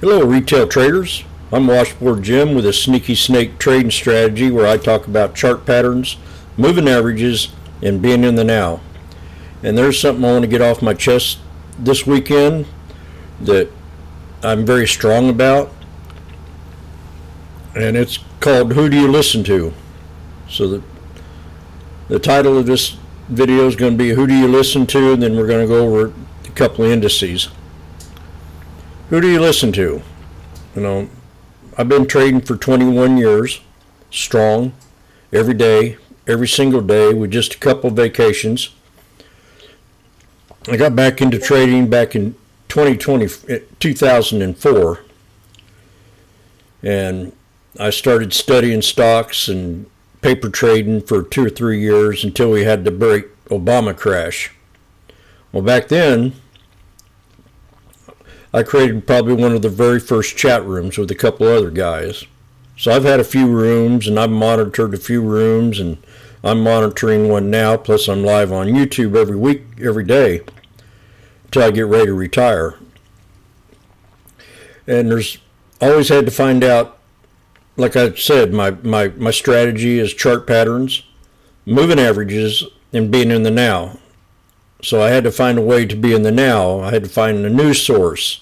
Hello, retail traders. I'm Washboardjim with a sneaky snake trading strategy where I talk about chart patterns, moving averages, and being in the now. And there's something I want to get off my chest this weekend that I'm very strong about, and it's called Who Do You Listen To? So the title of this video is going to be Who Do You Listen To? And then we're going to go over a couple of indices. Who do you listen to? I've been trading for 21 years, strong, every day, every single day, with just a couple of vacations. I got back into trading back in 2004, and I started studying stocks and paper trading for 2 or 3 years until we had the great Obama crash. Well, back then, I created probably one of the very first chat rooms with a couple other guys. So I've had a few rooms, and I've monitored a few rooms, and I'm monitoring one now, plus I'm live on YouTube every week, every day, until I get ready to retire. And there's always had to find out, like I said, my strategy is chart patterns, moving averages, and being in the now. So I had to find a way to be in the now. I had to find a news source.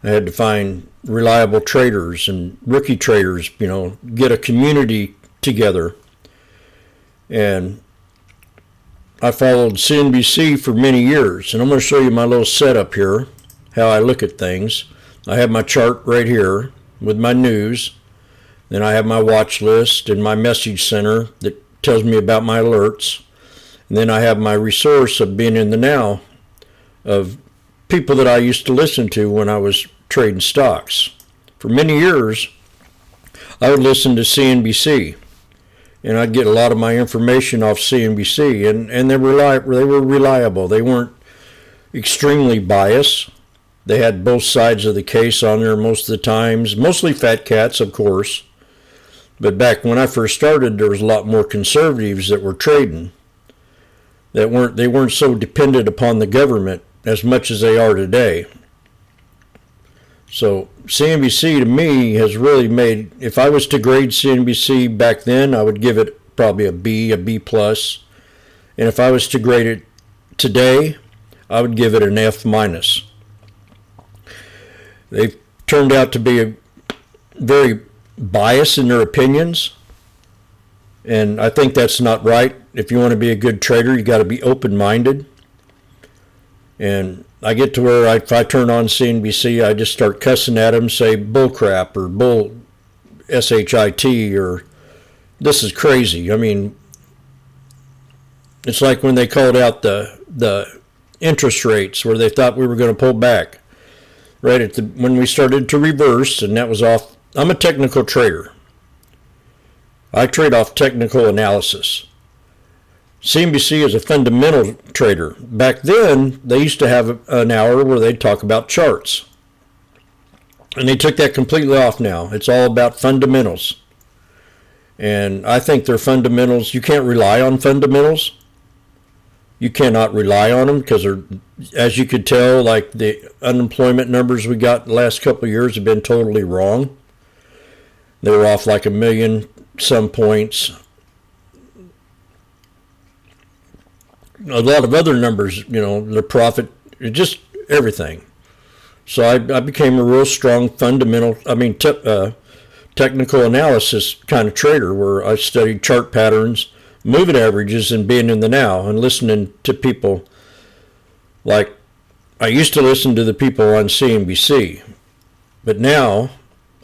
I had to find reliable traders and rookie traders, get a community together. And I followed CNBC for many years. And I'm going to show you my little setup here, how I look at things. I have my chart right here with my news. Then I have my watch list and my message center that tells me about my alerts. And then I have my resource of being in the now of people that I used to listen to when I was trading stocks. For many years, I would listen to CNBC, and I'd get a lot of my information off CNBC, and they were reliable. They weren't extremely biased. They had both sides of the case on there most of the times, mostly fat cats, of course. But back when I first started, there was a lot more conservatives that were trading. They weren't so dependent upon the government as much as they are today. So CNBC to me has really made, if I was to grade CNBC back then, I would give it probably a B plus. And if I was to grade it today, I would give it an F minus. They've turned out to be very biased in their opinions. And I think that's not right. If you want to be a good trader, you got to be open-minded. And I get to where if I turn on CNBC, I just start cussing at them, say bull crap or bull shit or this is crazy. I mean, it's like when they called out the interest rates where they thought we were going to pull back. Right when we started to reverse, and that was off. I'm a technical trader. I trade off technical analysis. CNBC is a fundamental trader. Back then, they used to have an hour where they'd talk about charts. And they took that completely off now. It's all about fundamentals. And I think their fundamentals, you can't rely on fundamentals. You cannot rely on them because, as you could tell, like the unemployment numbers we got the last couple of years have been totally wrong. They were off like 1 million some points. A lot of other numbers, the profit, just everything. So I became a real strong technical analysis kind of trader where I studied chart patterns, moving averages, and being in the now and listening to people like I used to listen to the people on CNBC. But now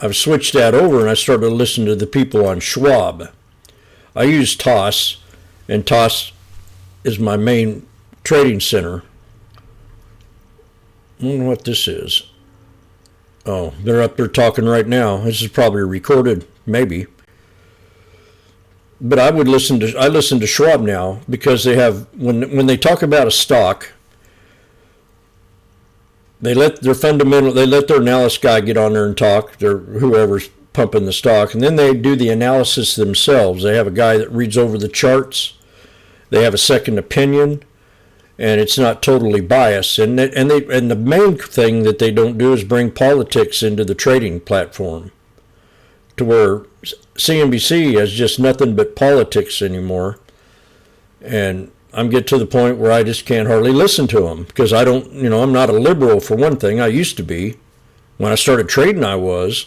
I've switched that over and I started listening to the people on Schwab. I use TOS, and TOS is my main trading center. I don't know what this is. Oh, they're up there talking right now. This is probably recorded, maybe. But I listen to Schwab now because they have, when they talk about a stock, they let their analyst guy get on there and talk, whoever's pumping the stock, and then they do the analysis themselves. They have a guy that reads over the charts. They have a second opinion, and it's not totally biased. And the main thing that they don't do is bring politics into the trading platform, to where CNBC has just nothing but politics anymore. And I'm getting to the point where I just can't hardly listen to them, because I don't, I'm not a liberal for one thing. I used to be. When I started trading, I was.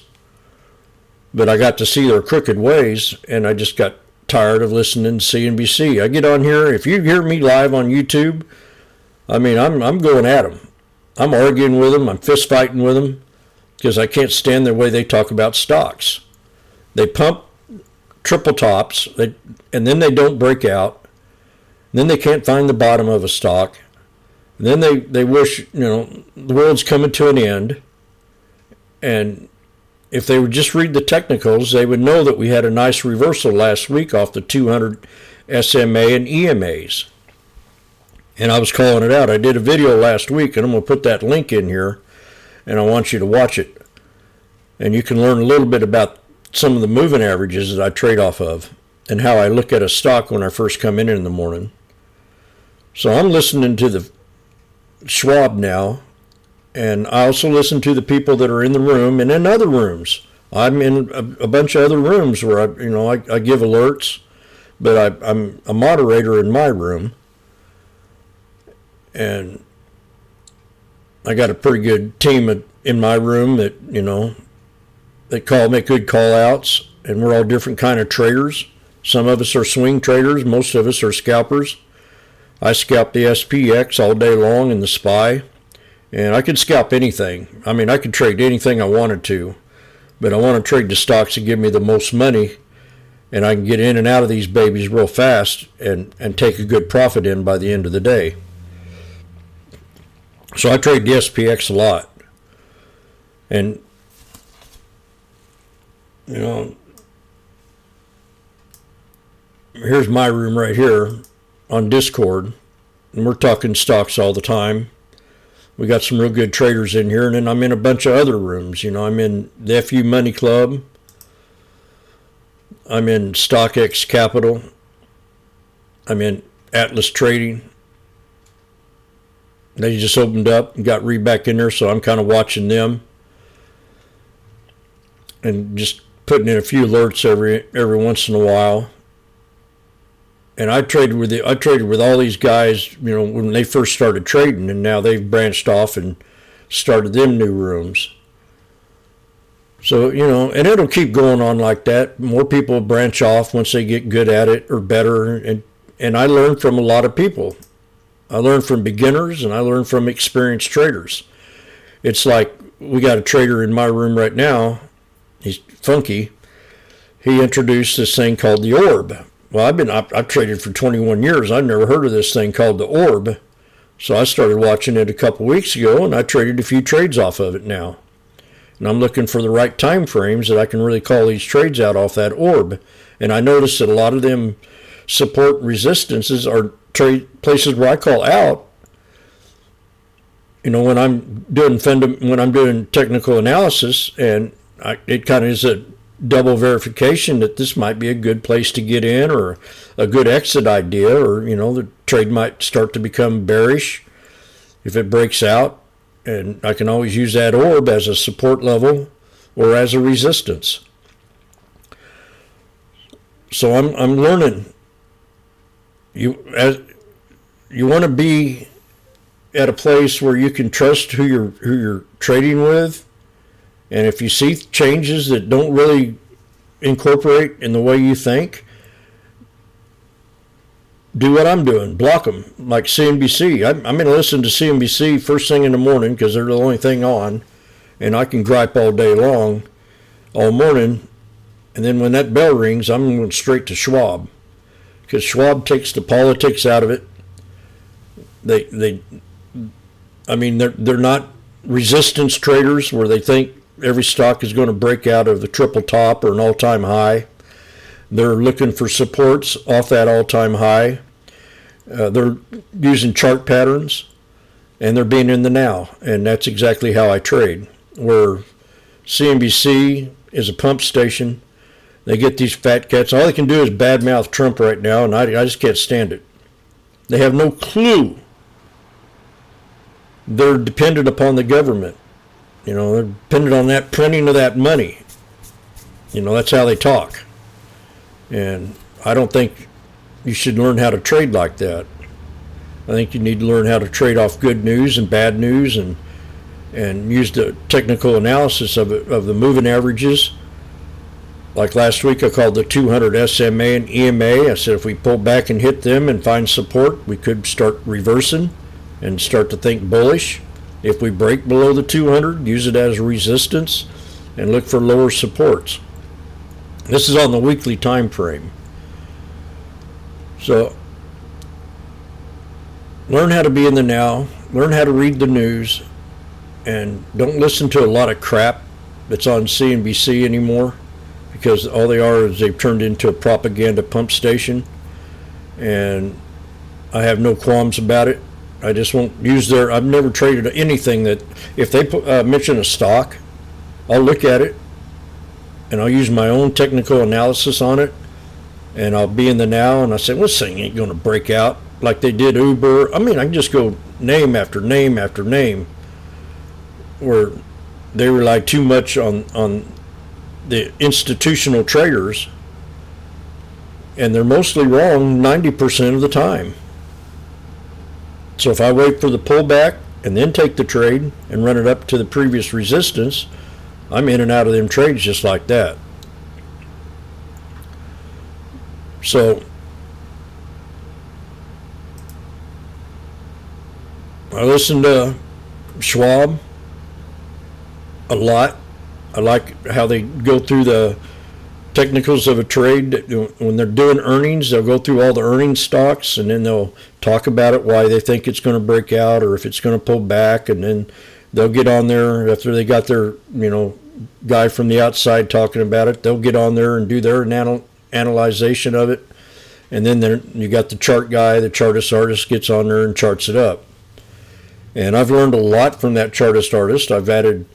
But I got to see their crooked ways, and I just got tired of listening to CNBC. I get on here. If you hear me live on YouTube, I'm going at them. I'm arguing with them. I'm fist fighting with them, because I can't stand the way they talk about stocks. They pump triple tops, and then they don't break out. Then they can't find the bottom of a stock. And then they wish, the world's coming to an end. And if they would just read the technicals, they would know that we had a nice reversal last week off the 200 SMA and EMAs. And I was calling it out. I did a video last week, and I'm going to put that link in here, and I want you to watch it. And you can learn a little bit about some of the moving averages that I trade off of, and how I look at a stock when I first come in the morning. So I'm listening to the Schwab now, and I also listen to the people that are in the room and in other rooms. I'm in a bunch of other rooms where I give alerts, but I'm a moderator in my room, and I got a pretty good team in my room that make good call outs, and we're all different kind of traders. Some of us are swing traders, most of us are scalpers. I scalp the SPX all day long and the SPY. And I could scalp anything. I could trade anything I wanted to, but I want to trade the stocks that give me the most money, and I can get in and out of these babies real fast and take a good profit in by the end of the day. So I trade the SPX a lot. And, here's my room right here on Discord, and we're talking stocks all the time. We got some real good traders in here, and then I'm in a bunch of other rooms. I'm in the FU Money Club. I'm in StockX Capital. I'm in Atlas Trading. They just opened up and got back in there, so I'm kind of watching them and just putting in a few alerts every once in a while. And I traded with all these guys, when they first started trading, and now they've branched off and started them new rooms. So, and it'll keep going on like that. More people branch off once they get good at it or better. And I learn from a lot of people. I learn from beginners, and I learn from experienced traders. It's like we got a trader in my room right now. He's funky. He introduced this thing called the orb. Well, I've traded for 21 years. I've never heard of this thing called the orb. So I started watching it a couple weeks ago, and I traded a few trades off of it now. And I'm looking for the right time frames that I can really call these trades out off that orb. And I noticed that a lot of them support resistances are places where I call out. When I'm doing technical analysis, and it kind of is a double verification that this might be a good place to get in, or a good exit idea, or the trade might start to become bearish if it breaks out, and I can always use that orb as a support level or as a resistance. So I'm learning. You want to be at a place where you can trust who you're trading with. And if you see changes that don't really incorporate in the way you think, do what I'm doing. Block them, like CNBC. I'm going to listen to CNBC first thing in the morning, because they're the only thing on, and I can gripe all day long, all morning. And then when that bell rings, I'm going straight to Schwab, because Schwab takes the politics out of it. They're not resistance traders where they think every stock is going to break out of the triple top or an all-time high. They're looking for supports off that all-time high. They're using chart patterns, and they're being in the now. And that's exactly how I trade. Where CNBC is a pump station, they get these fat cats. All they can do is badmouth Trump right now, and I just can't stand it. They have no clue they're dependent upon the government. They're dependent on that printing of that money. That's how they talk. And I don't think you should learn how to trade like that. I think you need to learn how to trade off good news and bad news, and use the technical analysis of the moving averages. Like last week, I called the 200 SMA and EMA. I said if we pull back and hit them and find support, we could start reversing and start to think bullish. If we break below the 200, use it as resistance and look for lower supports. This is on the weekly time frame. So learn how to be in the now, learn how to read the news, and don't listen to a lot of crap that's on CNBC anymore, because all they are is they've turned into a propaganda pump station, and I have no qualms about it. I just won't use I've never traded anything that, if they mention a stock, I'll look at it and I'll use my own technical analysis on it, and I'll be in the now, and I say, well, this thing ain't going to break out like they did Uber. I can just go name after name after name where they rely too much on the institutional traders, and they're mostly wrong 90% of the time. So if I wait for the pullback and then take the trade and run it up to the previous resistance, I'm in and out of them trades just like that. So I listen to Schwab a lot. I like how they go through the technicals of a trade. When they're doing earnings, they'll go through all the earnings stocks, and then they'll talk about it, why they think it's going to break out or if it's going to pull back, and then they'll get on there after they got their guy from the outside talking about it. They'll get on there and do their analyzation of it, and then you got the chart guy, the chartist artist, gets on there and charts it up. And I've learned a lot from that chartist artist. I've added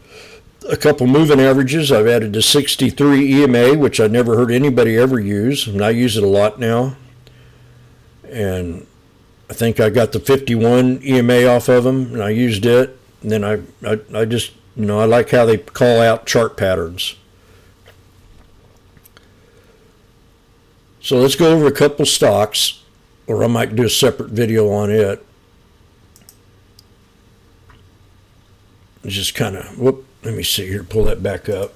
a couple moving averages. I've added the 63 EMA, which I never heard anybody ever use, and I use it a lot now. And I think I got the 51 EMA off of them, and I used it. And then I just, I like how they call out chart patterns. So let's go over a couple stocks, or I might do a separate video on it. It's just kind of, let me see here, pull that back up.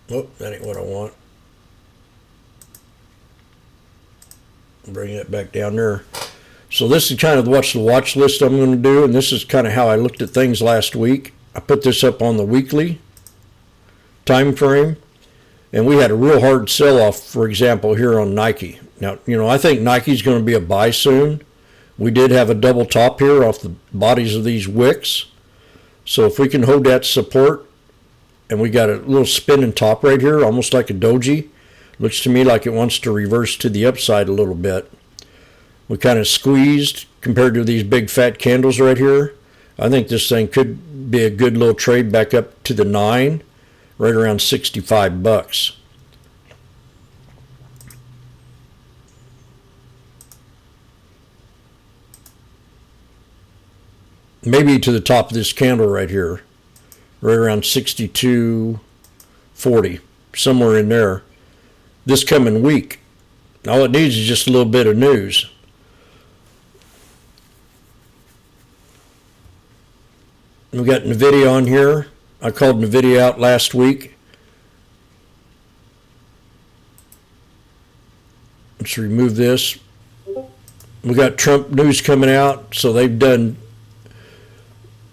Oh, that ain't what I want. Bring that back down there. So this is kind of what's the watch list I'm going to do, and this is kind of how I looked at things last week. I put this up on the weekly time frame, and we had a real hard sell-off, for example, here on Nike. Now, I think Nike's going to be a buy soon. We did have a double top here off the bodies of these wicks. So if we can hold that support, and we got a little spinning top right here, almost like a doji, looks to me like it wants to reverse to the upside a little bit. We kind of squeezed compared to these big fat candles right here. I think this thing could be a good little trade back up to the 9, right around $65. Maybe to the top of this candle right here, right around 62.40, somewhere in there, this coming week. All it needs is just a little bit of news. We got NVIDIA on here. I called NVIDIA out last week. Let's remove this. We got Trump news coming out, so they've done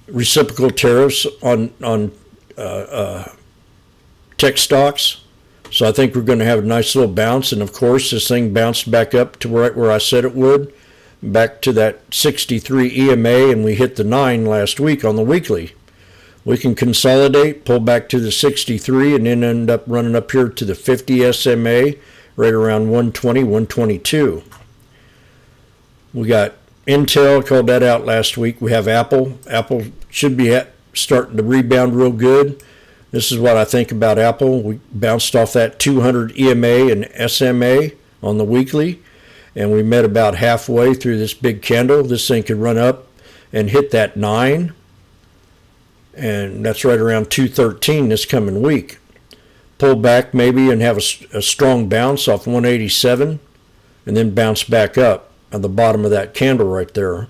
reciprocal tariffs on tech stocks. So I think we're going to have a nice little bounce. And of course, this thing bounced back up to right where I said it would, back to that 63 EMA, and we hit the 9 last week on the weekly. We can consolidate, pull back to the 63, and then end up running up here to the 50 SMA, right around 120, 122. We got Intel, called that out last week. We have Apple. Apple should be starting to rebound real good. This is what I think about Apple. We bounced off that 200 EMA and SMA on the weekly, and we met about halfway through this big candle. This thing could run up and hit that 9, and that's right around 213 this coming week. Pull back maybe and have a strong bounce off 187, and then bounce back up at the bottom of that candle right there.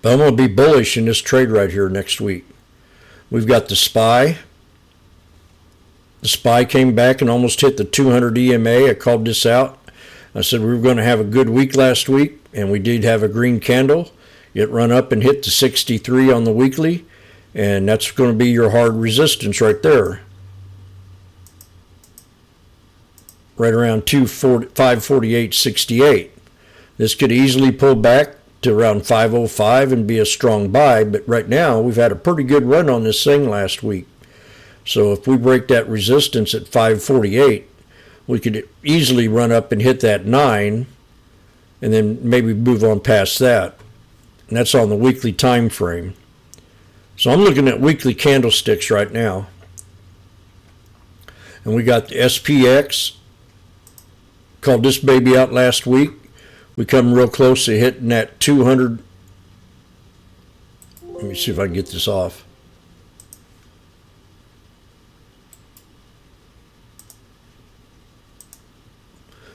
But I'm going to be bullish in this trade right here next week. We've got the SPY. The SPY came back and almost hit the 200 EMA. I called this out. I said we were going to have a good week last week, and we did have a green candle. It run up and hit the 63 on the weekly, and that's going to be your hard resistance right there. Right around 548.68. This could easily pull back to around 505 and be a strong buy, but right now we've had a pretty good run on this thing last week. So if we break that resistance at 548, we could easily run up and hit that 9 and then maybe move on past that. And that's on the weekly time frame. So I'm looking at weekly candlesticks right now. And we got the SPX. Called this baby out last week. We come real close to hitting that 200. Let me see if I can get this off.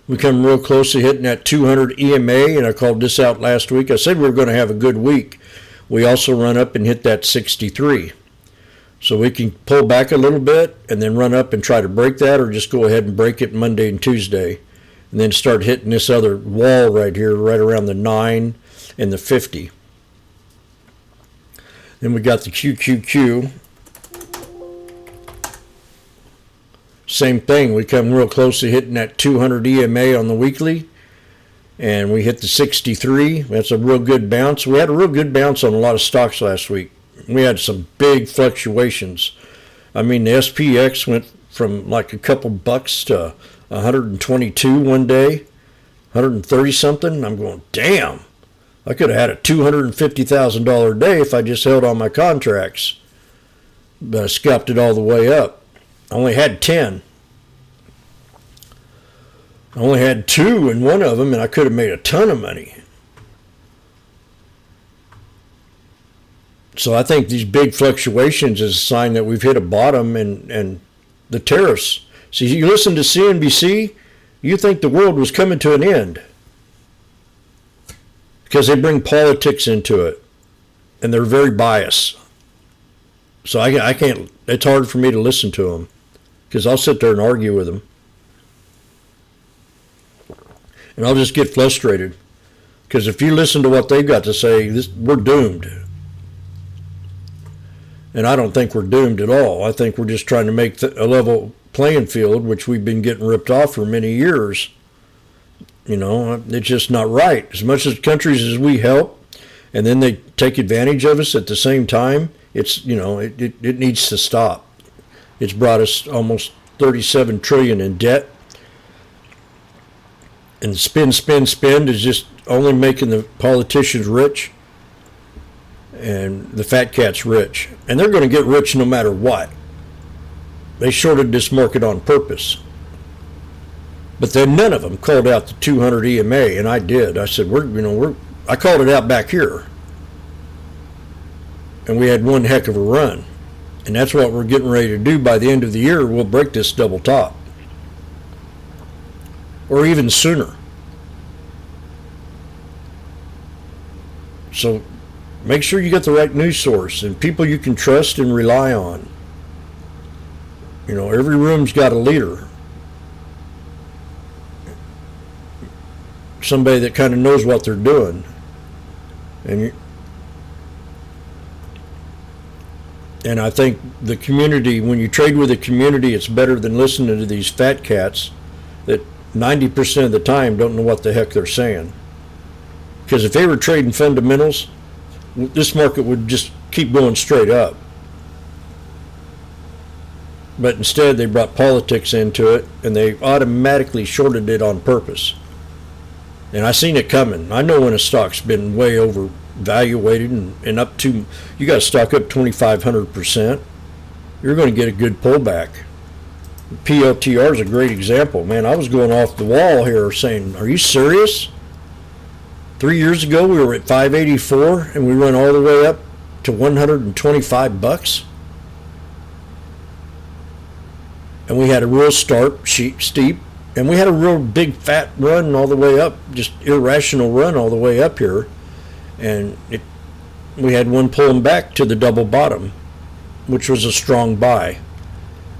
We come real close to hitting that 200 EMA, and I called this out last week. I said we were going to have a good week. We also run up and hit that 63. So we can pull back a little bit and then run up and try to break that, or just go ahead and break it Monday and Tuesday. And then start hitting this other wall right here, right around the 9 and the 50. Then we got the QQQ. Same thing. We come real close to hitting that 200 EMA on the weekly. And we hit the 63. That's a real good bounce. We had a real good bounce on a lot of stocks last week. We had some big fluctuations. I mean, the SPX went from like a couple bucks to 122 one day, 130 something. I'm going, damn, I could have had a $250,000 day if I just held on my contracts. But I scalped it all the way up. I only had 10. I only had 2 in one of them, and I could have made a ton of money. So I think these big fluctuations is a sign that we've hit a bottom, and the tariffs. See, you listen to CNBC, you think the world was coming to an end because they bring politics into it, and they're very biased. So I can't, it's hard for me to listen to them because I'll sit there and argue with them. And I'll just get frustrated because if you listen to what they've got to say, we're doomed. And I don't think we're doomed at all. I think we're just trying to make a level playing field, which we've been getting ripped off for many years. You know, it's just not right. As much as countries as we help, and then they take advantage of us at the same time, it's, you know, it needs to stop. It's brought us almost $37 trillion in debt. And spend is just only making the politicians rich and the fat cats rich. And they're going to get rich no matter what. They shorted this market on purpose. But then none of them called out the 200 EMA, and I did. I said, I called it out back here. And we had one heck of a run. And that's what we're getting ready to do. By the end of the year, we'll break this double top. Or even sooner. So make sure you get the right news source and people you can trust and rely on. You know, every room's got a leader. Somebody that kind of knows what they're doing. And I think the community, when you trade with a community, it's better than listening to these fat cats that 90% of the time don't know what the heck they're saying. Because if they were trading fundamentals, this market would just keep going straight up. But instead, they brought politics into it, and they automatically shorted it on purpose. And I seen it coming. I know when a stock's been way overvaluated and up to, you got a stock up 2,500%, you're going to get a good pullback. PLTR is a great example. Man, I was going off the wall here saying, are you serious? 3 years ago, we were at 584, and we went all the way up to 125 bucks. And we had a real steep, and we had a real big fat run all the way up, just irrational run all the way up here. And we had one pulling back to the double bottom, which was a strong buy.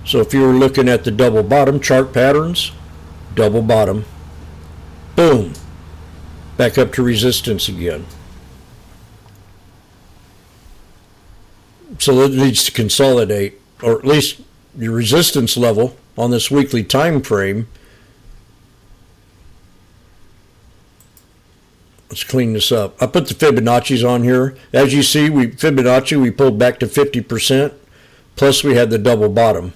So if you were looking at the double bottom chart patterns, double bottom, boom, back up to resistance again. So it needs to consolidate, or at least your resistance level on this weekly time frame. Let's clean this up. I put the Fibonacci's on here. As you see, Fibonacci, we pulled back to 50%, plus we had the double bottom.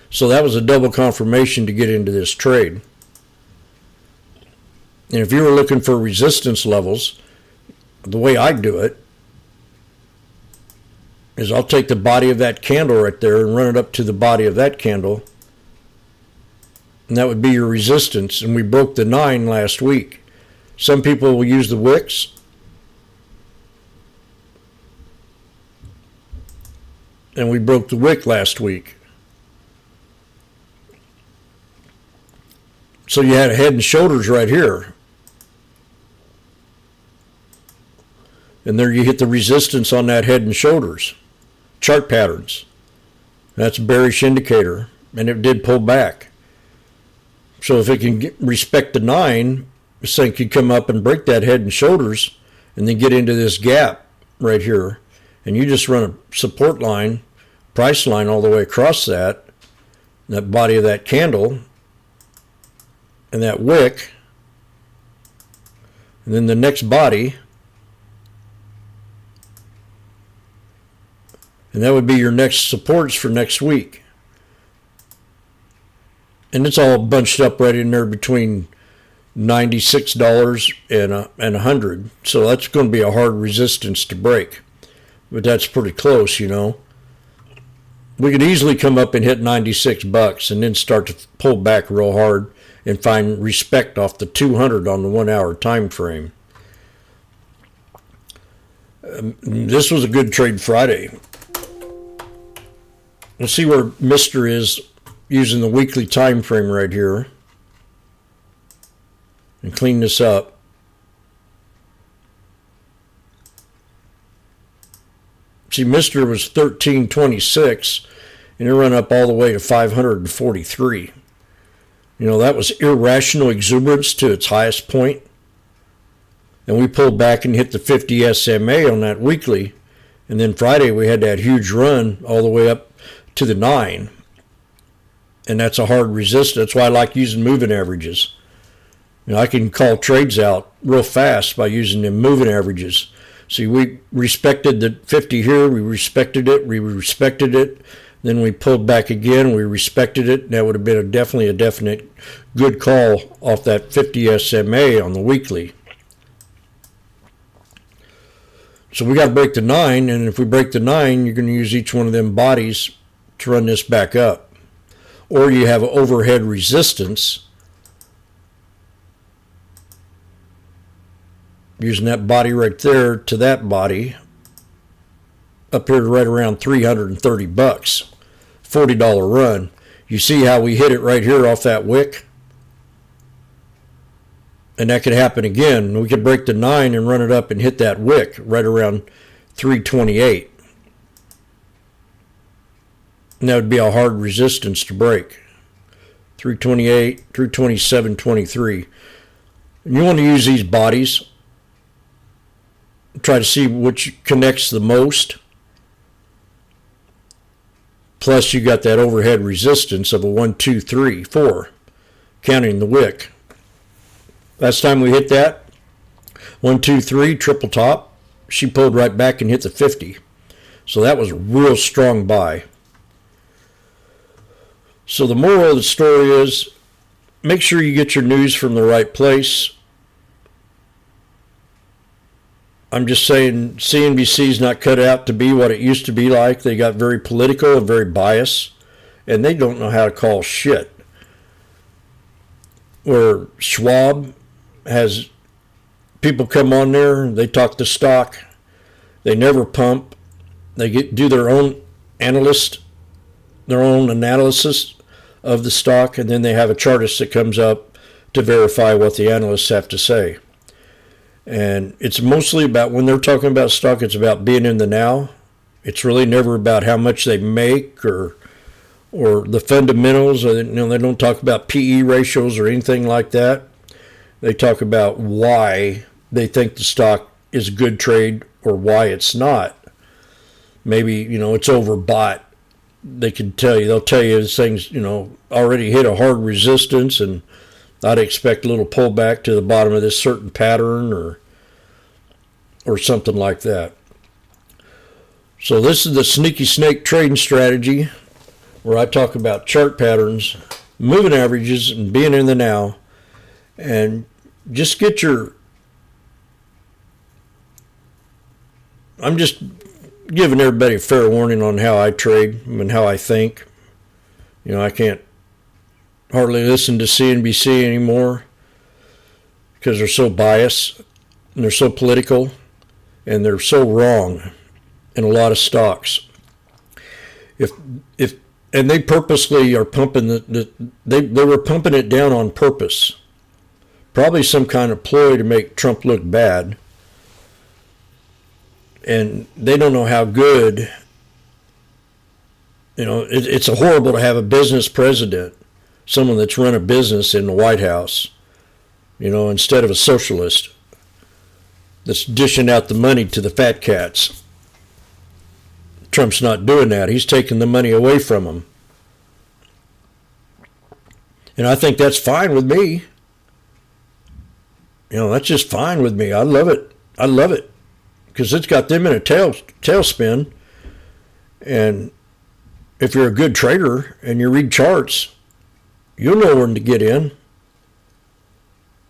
So that was a double confirmation to get into this trade. And if you were looking for resistance levels, the way I do it is I'll take the body of that candle right there and run it up to the body of that candle. And that would be your resistance. And we broke the 9 last week. Some people will use the wicks. And we broke the wick last week. So you had a head and shoulders right here. And there you hit the resistance on that head and shoulders. Chart patterns. That's a bearish indicator. And it did pull back. So if it can respect the 9, this thing could come up and break that head and shoulders and then get into this gap right here. And you just run a support line, price line all the way across that body of that candle, and that wick, and then the next body, and that would be your next supports for next week. And it's all bunched up right in there between $96 and $100. So that's going to be a hard resistance to break. But that's pretty close, you know. We could easily come up and hit 96 bucks and then start to pull back real hard and find respect off the 200 on the 1 hour time frame. This was a good trade Friday. Let's see where Mr. is using the weekly time frame right here. And clean this up. See, Mr. was 1326, and it ran up all the way to 543. You know, that was irrational exuberance to its highest point. And we pulled back and hit the 50 SMA on that weekly. And then Friday we had that huge run all the way up to the 9. And that's a hard resistance. That's why I like using moving averages. You know, I can call trades out real fast by using them moving averages. See, we respected the 50 here. We respected it. Then we pulled back again. We respected it. That would have been definitely a definite good call off that 50 SMA on the weekly. So we got to break the 9. And if we break the 9, you're going to use each one of them bodies to run this back up. Or you have overhead resistance. Using that body right there to that body. Up here to right around 330 bucks. $40 run. You see how we hit it right here off that wick? And that could happen again. We could break the 9 and run it up and hit that wick right around 328. And that would be a hard resistance to break. 328, 327.23. And you want to use these bodies. Try to see which connects the most. Plus you got that overhead resistance of a 1, 2, 3, 4, counting the wick. Last time we hit that, 1, 2, 3, triple top, she pulled right back and hit the 50. So that was a real strong buy. So the moral of the story is, make sure you get your news from the right place. I'm just saying CNBC's not cut out to be what it used to be like. They got very political and very biased, and they don't know how to call shit. Where Schwab has people come on there, they talk the stock, they never pump, they do their own analysis of the stock, and then they have a chartist that comes up to verify what the analysts have to say. And it's mostly about, when they're talking about stock, it's about being in the now. It's really never about how much they make or the fundamentals. They don't talk about PE ratios or anything like that. They talk about why they think the stock is a good trade or why it's not. Maybe, it's overbought. They'll tell you this thing's, already hit a hard resistance, and I'd expect a little pullback to the bottom of this certain pattern or something like that. So this is the sneaky snake trading strategy, where I talk about chart patterns, moving averages, and being in the now. And just I'm just giving everybody a fair warning on how I trade and how I think. I can't hardly listen to CNBC anymore because they're so biased and they're so political and they're so wrong in a lot of stocks. And they purposely are pumping they were pumping it down on purpose. Probably some kind of ploy to make Trump look bad. And they don't know how good, it's horrible to have a business president, someone that's run a business in the White House, instead of a socialist that's dishing out the money to the fat cats. Trump's not doing that. He's taking the money away from them. And I think that's fine with me. That's just fine with me. I love it. Because it's got them in a tailspin. And if you're a good trader and you read charts, you'll know when to get in.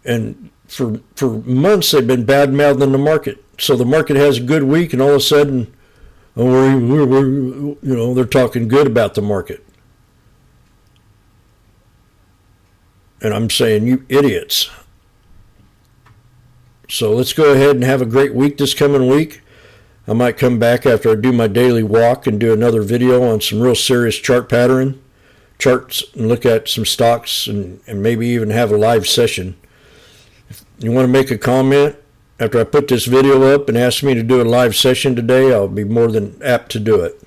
And for months they've been bad-mouthing the market. So the market has a good week, and all of a sudden, they're talking good about the market. And I'm saying, you idiots. So let's go ahead and have a great week this coming week. I might come back after I do my daily walk and do another video on some real serious chart pattern charts and look at some stocks and maybe even have a live session. If you want to make a comment after I put this video up and ask me to do a live session today, I'll be more than apt to do it.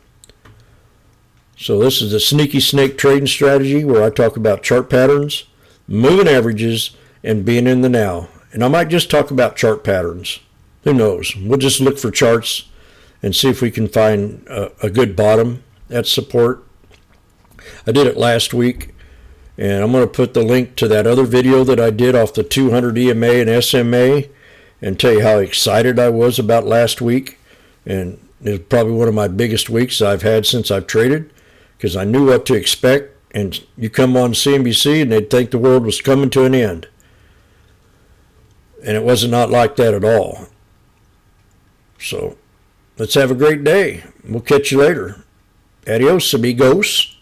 So this is the sneaky snake trading strategy, where I talk about chart patterns, moving averages, and being in the now. And I might just talk about chart patterns. Who knows? We'll just look for charts and see if we can find a good bottom at support. I did it last week, and I'm going to put the link to that other video that I did off the 200 EMA and SMA and tell you how excited I was about last week. And it was probably one of my biggest weeks I've had since I've traded, because I knew what to expect. And you come on CNBC and they'd think the world was coming to an end. And it was not like that at all. So let's have a great day. We'll catch you later. Adios, amigos.